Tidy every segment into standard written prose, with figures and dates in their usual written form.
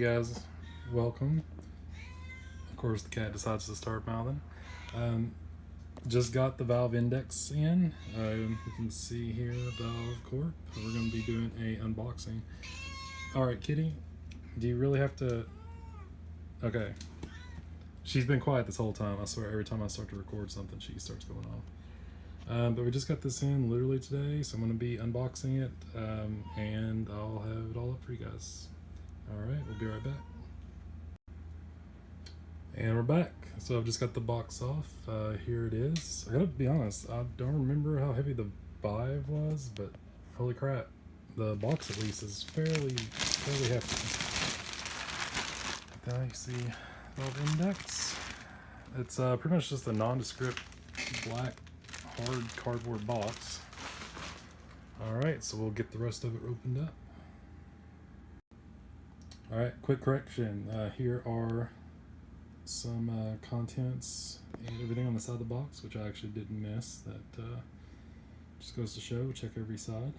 guys, welcome. Of course the cat decides to start mouthing. Just got the Valve Index in. You can see here Valve Corp. We're going to be doing a unboxing. Alright Kitty, do you really have to... Okay. She's been quiet this whole time. I swear every time I start to record something she starts going off. But we just got this in literally today, so I'm going to be unboxing it, and I'll have it all up for you guys. Alright, we'll be right back. And we're back. So I've just got the box off. Here it is. I gotta be honest, I don't remember how heavy the Vive was, but holy crap. The box at least is fairly hefty. Now you see Valve Index. It's pretty much just a nondescript black hard cardboard box. Alright, so we'll get the rest of it opened up. Alright, quick correction. Here are some contents and everything on the side of the box, which I actually didn't miss. That just goes to show, check every side.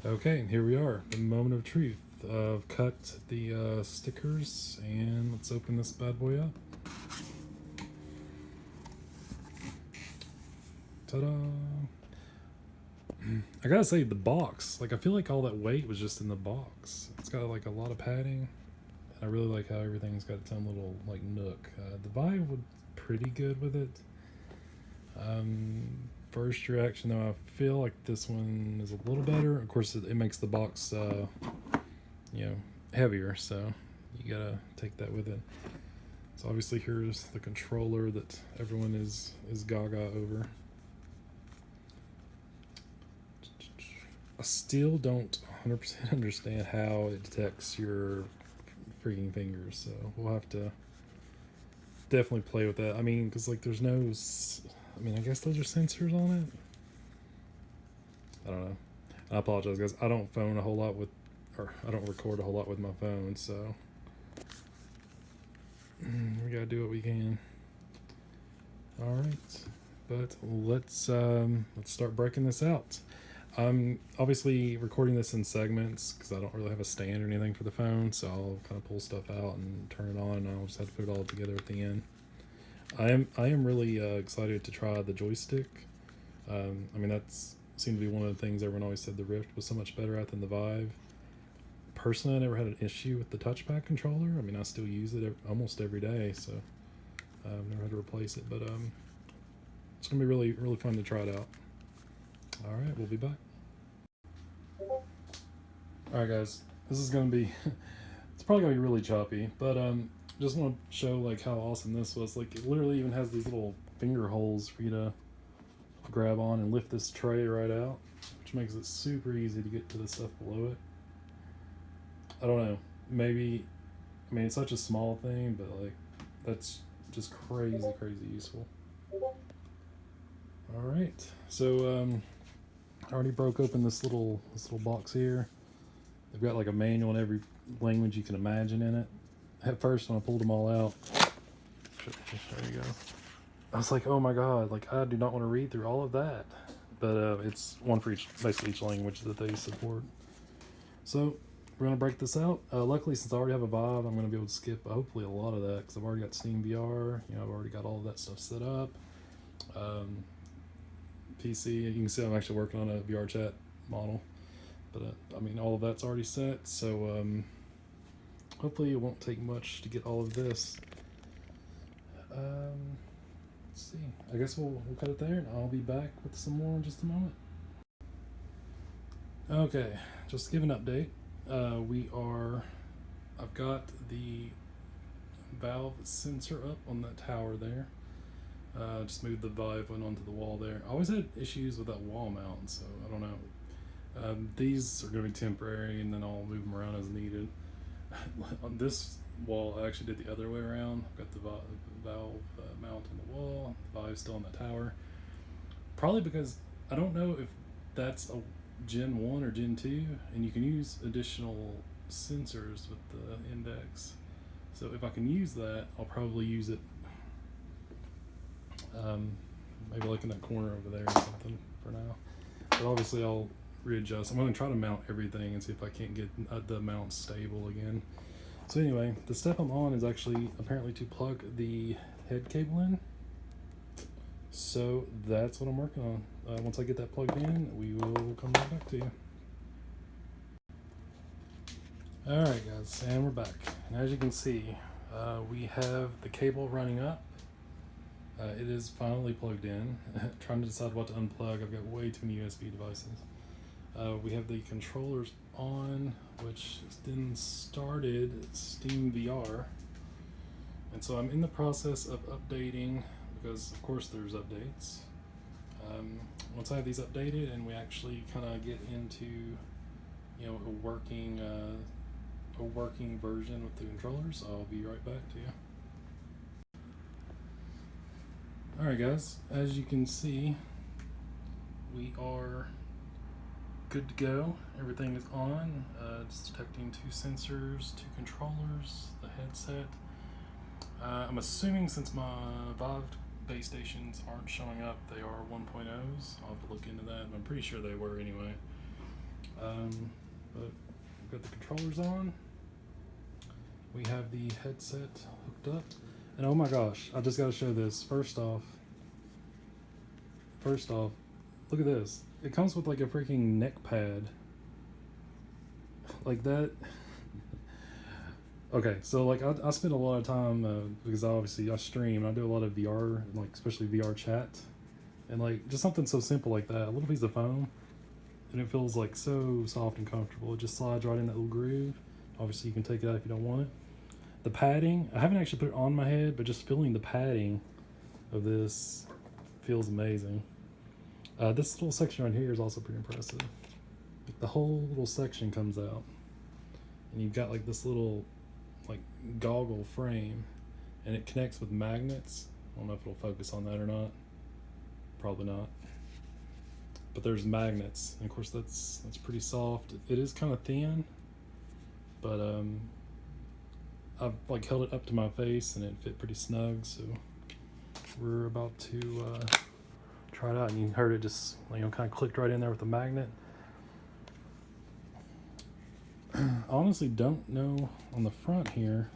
Okay, and here we are, the moment of truth. I've cut the stickers, and let's open this bad boy up. Ta-da! I gotta say, the box, like I feel like all that weight was just in the box. It's got like a lot of padding, and I really like how everything's got its own little like nook. The Vive was pretty good with it. First reaction though, I feel like this one is a little better. Of course, it makes the box, you know, heavier, so you gotta take that with it. So obviously here's the controller that everyone is gaga over. I still don't 100% understand how it detects your freaking fingers, so we'll have to definitely play with that. I mean, because like there's no, I mean, I guess those are sensors on it. I don't know. I apologize, guys. I don't phone a whole lot with, or I don't record a whole lot with my phone, so we gotta do what we can. All right, but let's start breaking this out. I'm obviously recording this in segments because I don't really have a stand or anything for the phone, so I'll kind of pull stuff out and turn it on, and I'll just have to put it all together at the end. I am really excited to try the joystick. I mean, that's seemed to be one of the things everyone always said the Rift was so much better at than the Vive. Personally, I never had an issue with the touchpad controller. I mean, I still use it almost every day, so I've never had to replace it, but it's gonna be really fun to try it out. All right, we'll be back. All right, guys, this is gonna be, it's probably gonna be really choppy, but just want to show like how awesome this was. Like it literally even has these little finger holes for you to grab on and lift this tray right out, which makes it super easy to get to the stuff below it. I don't know, maybe, I mean, it's such a small thing, but like that's just crazy useful. All right, so I already broke open this little box here. They've got like a manual in every language you can imagine in it. At first, when I pulled them all out, there you go. I was like, oh my god, like I do not want to read through all of that. But it's one for each, basically each language that they support. So we're gonna break this out. Luckily, since I already have a Vive, I'm gonna be able to skip hopefully a lot of that because I've already got Steam VR. You know, I've already got all of that stuff set up. PC, you can see I'm actually working on a VR chat model, but I mean all of that's already set, so hopefully it won't take much to get all of this. Let's see, I guess we'll cut it there and I'll be back with some more in just a moment. Okay, just to give an update, I've got the Valve sensor up on that tower there. Just moved the Vive one onto the wall there. I always had issues with that wall mount, so I don't know. These are going to be temporary, and then I'll move them around as needed. On this wall, I actually did the other way around. I've got the Valve mount on the wall, the Vive still on the tower. Probably because I don't know if that's a Gen 1 or Gen 2, and you can use additional sensors with the Index. So if I can use that, I'll probably use it maybe like in that corner over there or something for now. But obviously I'll readjust. I'm going to try to mount everything and see if I can't get the mount stable again. So anyway, the step I'm on is actually apparently to plug the head cable in. So that's what I'm working on. Once I get that plugged in, we will come right back to you. Alright guys, and we're back. And as you can see, we have the cable running up. It is finally plugged in. Trying to decide what to unplug. I've got way too many USB devices. We have the controllers on, which then started Steam VR. And so I'm in the process of updating, because of course there's updates. Once I have these updated and we actually kind of get into, you know, a working version with the controllers, I'll be right back to you. Alright guys, as you can see, we are good to go. Everything is on. It's detecting 2 sensors, 2 controllers, the headset. I'm assuming since my Vive base stations aren't showing up, they are 1.0s. I'll have to look into that. I'm pretty sure they were anyway. But we've got the controllers on. We have the headset hooked up. And oh my gosh, I just got to show this. First off, look at this. It comes with like a freaking neck pad. Like that. Okay, so like I spend a lot of time, because obviously I stream, and I do a lot of VR, like especially VR chat. And like just something so simple like that, a little piece of foam, and it feels like so soft and comfortable. It just slides right in that little groove. Obviously you can take it out if you don't want it. The padding, I haven't actually put it on my head, but just feeling the padding of this feels amazing. This little section right here is also pretty impressive. Like the whole little section comes out, and you've got like this little like goggle frame, and it connects with magnets. I don't know if it'll focus on that or not. Probably not. But there's magnets, and of course that's pretty soft. It is kind of thin, but I've like held it up to my face and it fit pretty snug, so we're about to try it out. And you heard it just, you know, kind of clicked right in there with the magnet. I honestly don't know on the front here.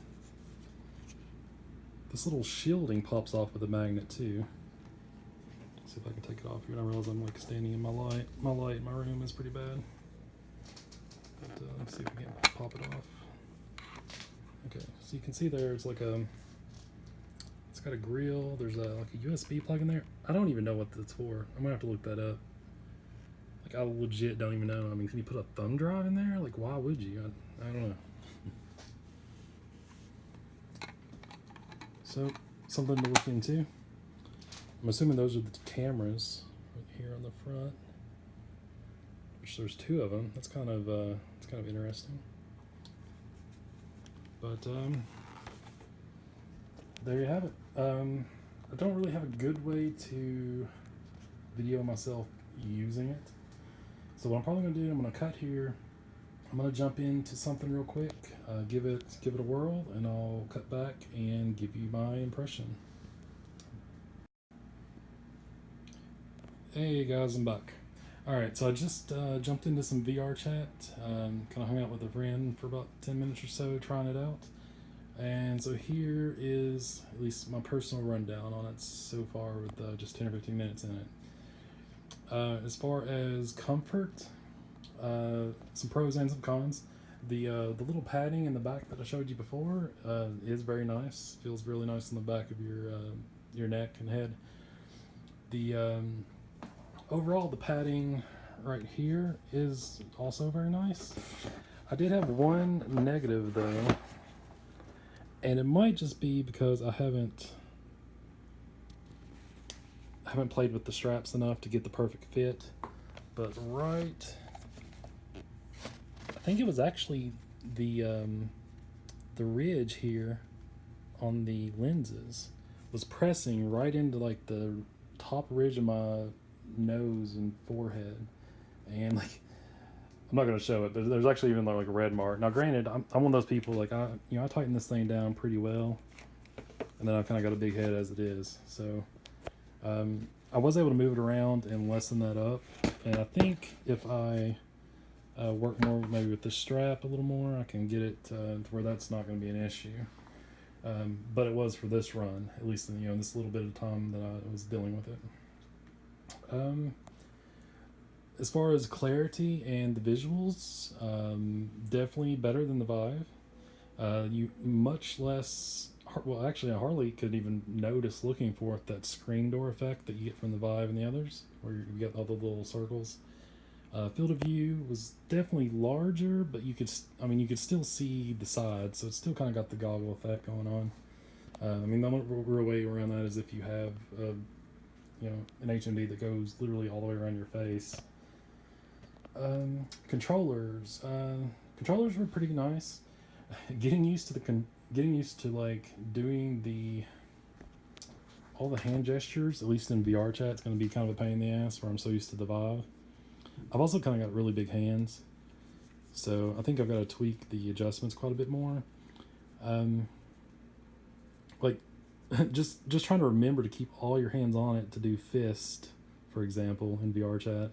This little shielding pops off with a magnet too. Let's see if I can take it off here. I realize I'm like standing in my light. My light in my room is pretty bad. But let's see if we can pop it off. Okay, so you can see there, it's like it's got a grill. There's like a USB plug in there. I don't even know what that's for. I'm gonna have to look that up. Like I legit don't even know. I mean, can you put a thumb drive in there? Like, why would you? I don't know. So something to look into. I'm assuming those are the cameras right here on the front, which there's 2 of them. That's kind of interesting. But there you have it. I don't really have a good way to video myself using it. So what I'm probably gonna do, I'm gonna cut here. I'm gonna jump into something real quick, give it a whirl, and I'll cut back and give you my impression. Hey guys, I'm back. Alright, so I just jumped into some VR chat, kind of hung out with a friend for about 10 minutes or so trying it out. And so here is at least my personal rundown on it so far with just 10 or 15 minutes in it. As far as comfort, some pros and some cons. The little padding in the back that I showed you before is very nice. Feels really nice in the back of your neck and head. The overall, the padding right here is also very nice. I did have one negative though, and it might just be because I haven't played with the straps enough to get the perfect fit. But right, I think it was actually the ridge here on the lenses was pressing right into like the top ridge of my nose and forehead, and like I'm not going to show it, but there's actually even like a red mark. Now granted, I'm one of those people, like I tighten this thing down pretty well, and then I've kind of got a big head as it is, so I was able to move it around and lessen that up. And I think if I work more maybe with the strap a little more. I can get it to where that's not going to be an issue. But it was for this run, at least in, this little bit of time that I was dealing with it. As far as clarity and the visuals, definitely better than the Vive. You much less. Well, actually, I hardly could even notice looking for it, that screen door effect that you get from the Vive and the others, where you get all the little circles. Field of view was definitely larger, but you could still see the sides, so it still kind of got the goggle effect going on. The only real way around that is if you have, an HMD that goes literally all the way around your face. Controllers were pretty nice. Getting used to like doing all the hand gestures, at least in VR chat, it's going to be kind of a pain in the ass where I'm so used to the Vive. I've also kind of got really big hands, so I think I've got to tweak the adjustments quite a bit more. Like just trying to remember to keep all your hands on it to do fist, for example, in VR chat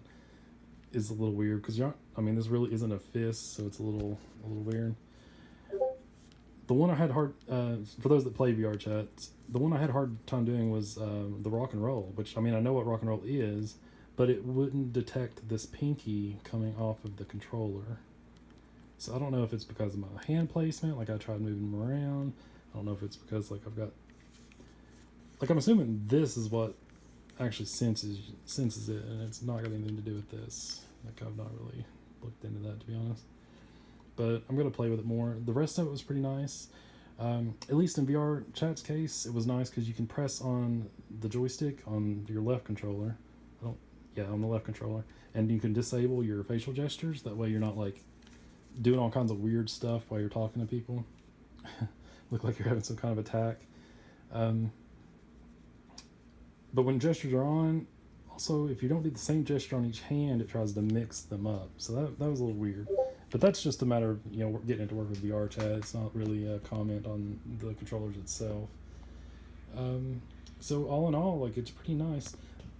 is a little weird because this really isn't a fist, so it's a little weird. The one I had hard for those that play VR chat, the one I had a hard time doing was the rock and roll, which I know what rock and roll is, but it wouldn't detect this pinky coming off of the controller. So I don't know if it's because of my hand placement, like I tried moving them around. I don't know if it's because I'm assuming this is what actually senses it, and it's not got anything to do with this. I've not really looked into that, to be honest. But I'm going to play with it more. The rest of it was pretty nice. At least in VR chat's case, it was nice because you can press on the joystick on your left controller. On the left controller. And you can disable your facial gestures. That way you're not doing all kinds of weird stuff while you're talking to people. Look like you're having some kind of attack. But when gestures are on, also, if you don't do the same gesture on each hand, it tries to mix them up. So that was a little weird. But that's just a matter of, getting it to work with VR chat. It's not really a comment on the controllers itself. So all in all, it's pretty nice.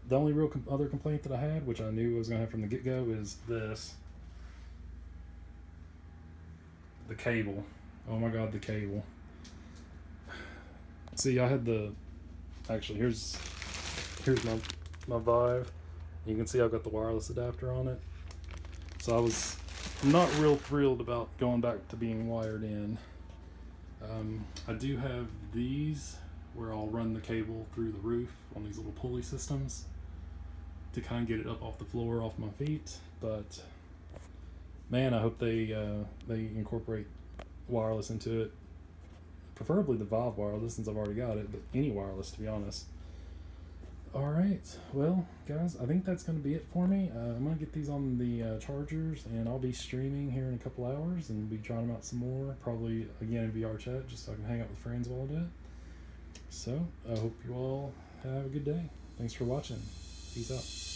The only real other complaint that I had, which I knew I was going to have from the get-go, is this. The cable. Oh my god, the cable. See, I had actually, here's my Vive. You can see I've got the wireless adapter on it. So I was not real thrilled about going back to being wired in. I do have these where I'll run the cable through the roof on these little pulley systems to kind of get it up off the floor, off my feet. But man, I hope they incorporate wireless into it. Preferably the Vive wireless, since I've already got it, but any wireless, to be honest. Alright, well guys, I think that's going to be it for me. I'm going to get these on the chargers, and I'll be streaming here in a couple hours and be trying them out some more, probably again in VR chat, just so I can hang out with friends while I do it. So, I hope you all have a good day. Thanks for watching. Peace out.